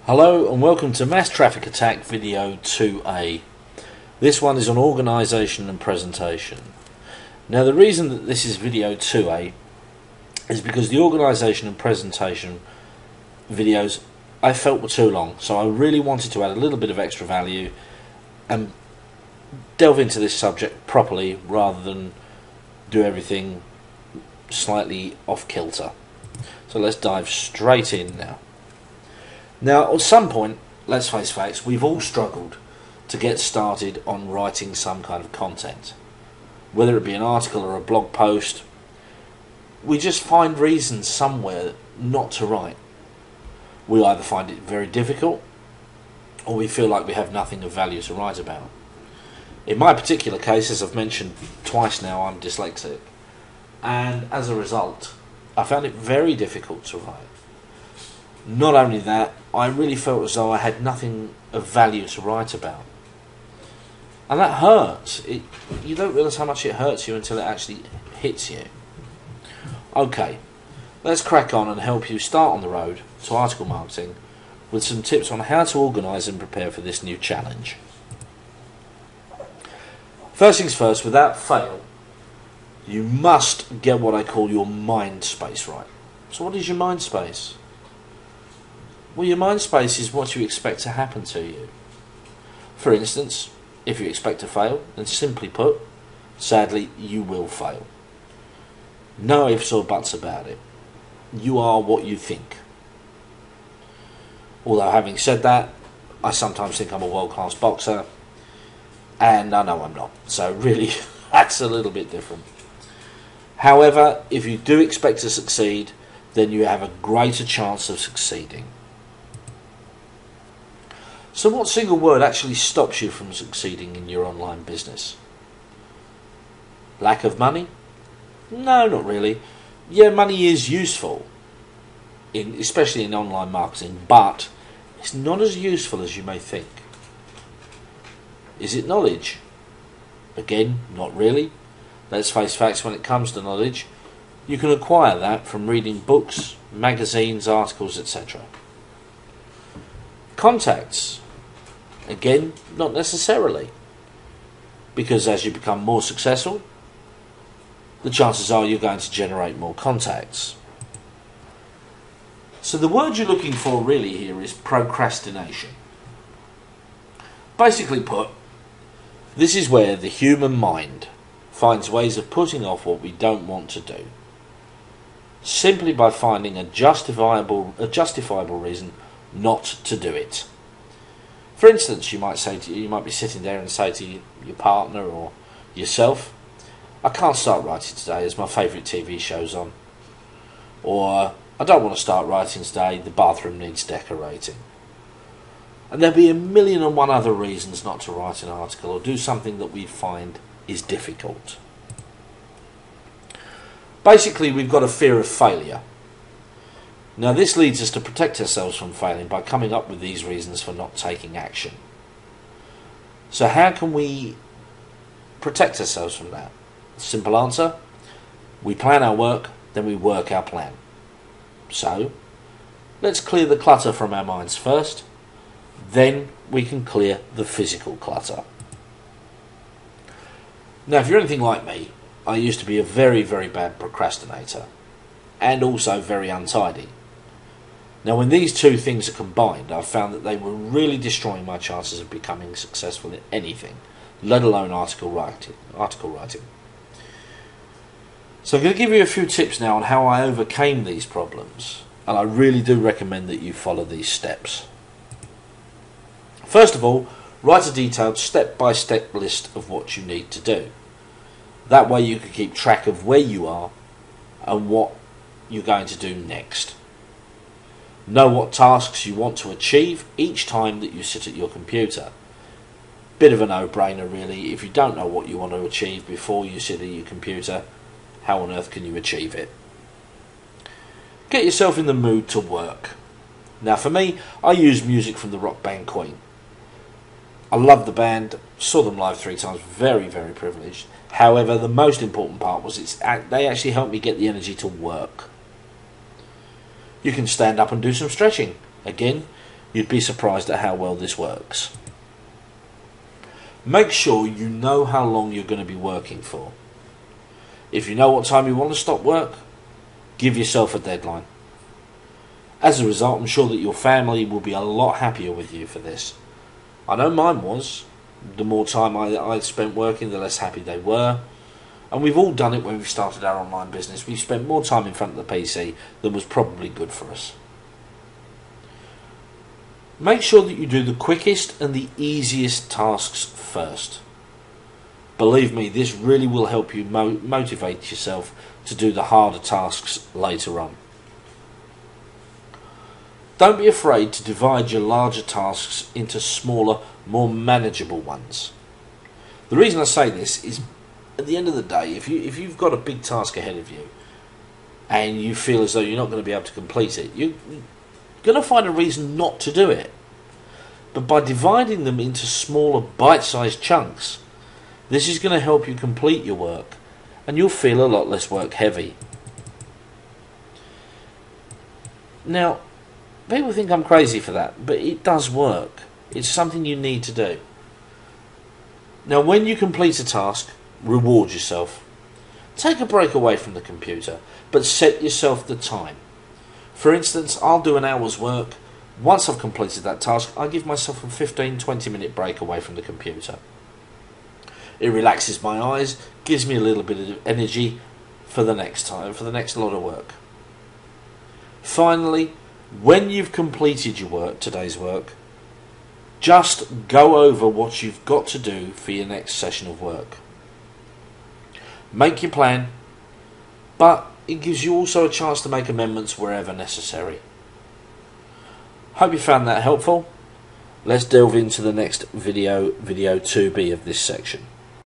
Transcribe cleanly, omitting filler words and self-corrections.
Hello and welcome to Mass Traffic Attack video 2A. This one is on organisation and presentation. Now the reason that this is video 2A is because the organisation and presentation videos I felt were too long, so I really wanted to add a little bit of extra value and delve into this subject properly rather than do everything slightly off kilter. So let's dive straight in now. Now, at some point, let's face facts, we've all struggled to get started on writing some kind of content. Whether it be an article or a blog post, we just find reasons somewhere not to write. We either find it very difficult, or we feel like we have nothing of value to write about. In my particular case, as I've mentioned twice now, I'm dyslexic. And as a result, I found it very difficult to write. Not only that, I really felt as though I had nothing of value to write about. And that hurts. You don't realise how much it hurts you until it actually hits you. Okay, let's crack on and help you start on the road to article marketing with some tips on how to organise and prepare for this new challenge. First things first, without fail, you must get what I call your mind space right. So what is your mind space? Well, your mind space is what you expect to happen to you. For instance, if you expect to fail, then simply put, sadly, you will fail. No ifs or buts about it. You are what you think. Although, having said that, I sometimes think I'm a world-class boxer, and I know I'm not. So really, that's a little bit different. However, if you do expect to succeed, then you have a greater chance of succeeding. So what single word actually stops you from succeeding in your online business? Lack of money? No, not really. Yeah, money is useful, especially in online marketing, but it's not as useful as you may think. Is it knowledge? Again, not really. Let's face facts, when it comes to knowledge, you can acquire that from reading books, magazines, articles, etc. Contacts? Again, not necessarily, because as you become more successful, the chances are you're going to generate more contacts. So the word you're looking for really here is procrastination. Basically put, this is where the human mind finds ways of putting off what we don't want to do, simply by finding a justifiable reason not to do it. For instance, you might be sitting there and say to your partner or yourself, I can't start writing today as my favourite TV show's on. Or, I don't want to start writing today, the bathroom needs decorating. And there'll be a million and one other reasons not to write an article or do something that we find is difficult. Basically, we've got a fear of failure. Now this leads us to protect ourselves from failing by coming up with these reasons for not taking action. So how can we protect ourselves from that? Simple answer, we plan our work, then we work our plan. So, let's clear the clutter from our minds first, then we can clear the physical clutter. Now if you're anything like me, I used to be a very, very bad procrastinator, and also very untidy. Now when these two things are combined, I've found that they were really destroying my chances of becoming successful in anything, let alone article writing. So I'm going to give you a few tips now on how I overcame these problems, and I really do recommend that you follow these steps. First of all, write a detailed step-by-step list of what you need to do. That way you can keep track of where you are and what you're going to do next. Know what tasks you want to achieve each time that you sit at your computer. Bit of a no-brainer really. If you don't know what you want to achieve before you sit at your computer, how on earth can you achieve it? Get yourself in the mood to work. Now for me, I use music from the rock band Queen. I love the band, saw them live 3 times, very, very privileged. However, the most important part was they actually helped me get the energy to work. You can stand up and do some stretching. Again, You'd be surprised at how well this works. Make sure you know how long you're going to be working for. If you know what time you want to stop work, give yourself a deadline. As a result, I'm sure that your family will be a lot happier with you for this. I know mine was. The more time I spent working, the less happy they were. And we've all done it when we started our online business. We've spent more time in front of the PC than was probably good for us. Make sure that you do the quickest and the easiest tasks first. Believe me, this really will help you motivate yourself to do the harder tasks later on. Don't be afraid to divide your larger tasks into smaller, more manageable ones. The reason I say this is, at the end of the day, if you've got a big task ahead of you and you feel as though you're not going to be able to complete it, you're going to find a reason not to do it. But by dividing them into smaller, bite-sized chunks, this is going to help you complete your work, and you'll feel a lot less work heavy. Now, people think I'm crazy for that, but it does work. It's something you need to do. Now, when you complete a task, reward yourself. Take a break away from the computer, but set yourself the time. For instance, I'll do an hour's work. Once I've completed that task, I give myself a 15-20 minute break away from the computer. It relaxes my eyes, gives me a little bit of energy for the next time, for the next lot of work. Finally, when you've completed your work, today's work, just go over what you've got to do for your next session of work. Make your plan, but it gives you also a chance to make amendments wherever necessary. Hope you found that helpful. Let's delve into the next video 2B of this section.